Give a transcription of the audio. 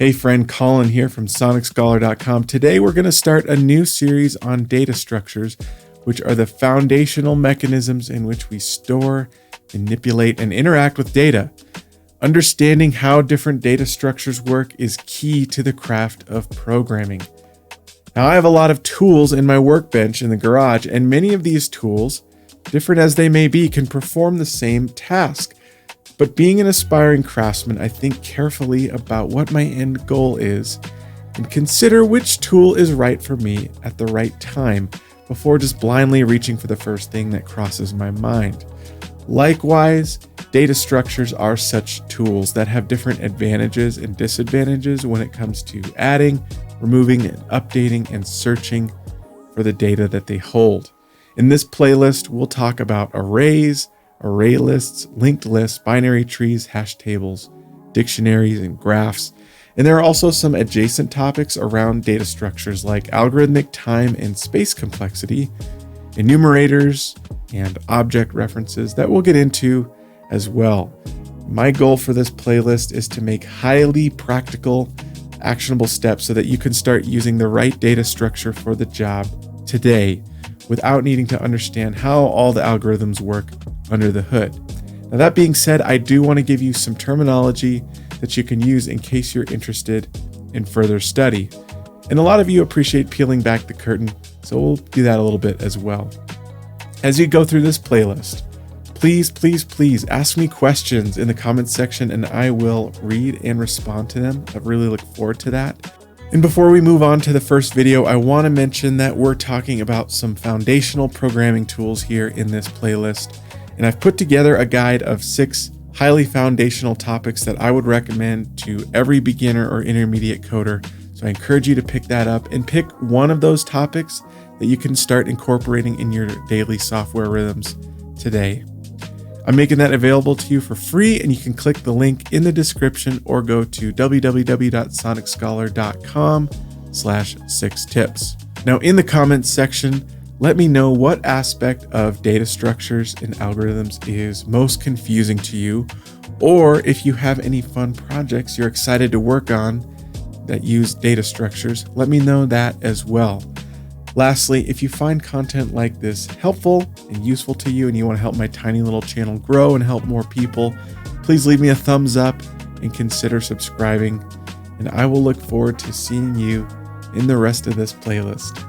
Hey friend, Colin here from SonicScholar.com. Today we're going to start a new series on data structures, which are the foundational mechanisms in which we store, manipulate, and interact with data. Understanding how different data structures work is key to the craft of programming. Now, I have a lot of tools in my workbench in the garage, and many of these tools, different as they may be, can perform the same task. But being an aspiring craftsman, I think carefully about what my end goal is and consider which tool is right for me at the right time before just blindly reaching for the first thing that crosses my mind. Likewise, data structures are such tools that have different advantages and disadvantages when it comes to adding, removing, and updating and searching for the data that they hold. In this playlist, we'll talk about arrays, array lists, linked lists, binary trees, hash tables, dictionaries, and graphs. And there are also some adjacent topics around data structures like algorithmic time and space complexity, enumerators, and object references that we'll get into as well. My goal for this playlist is to make highly practical, actionable steps so that you can start using the right data structure for the job today without needing to understand how all the algorithms work under the hood. Now, that being said, I do want to give you some terminology that you can use in case you're interested in further study. And a lot of you appreciate peeling back the curtain, so we'll do that a little bit as well. As you go through this playlist, please ask me questions in the comments section and I will read and respond to them. I really look forward to that. And before we move on to the first video, I want to mention that we're talking about some foundational programming tools here in this playlist. And I've put together a guide of 6 highly foundational topics that I would recommend to every beginner or intermediate coder. So I encourage you to pick that up and pick one of those topics that you can start incorporating in your daily software rhythms today. I'm making that available to you for free, and you can click the link in the description or go to www.sonicscholar.com/6tips. Now, in the comments section, let me know what aspect of data structures and algorithms is most confusing to you, or if you have any fun projects you're excited to work on that use data structures, let me know that as well. Lastly, if you find content like this helpful and useful to you and you want to help my tiny little channel grow and help more people, please leave me a thumbs up and consider subscribing. And I will look forward to seeing you in the rest of this playlist.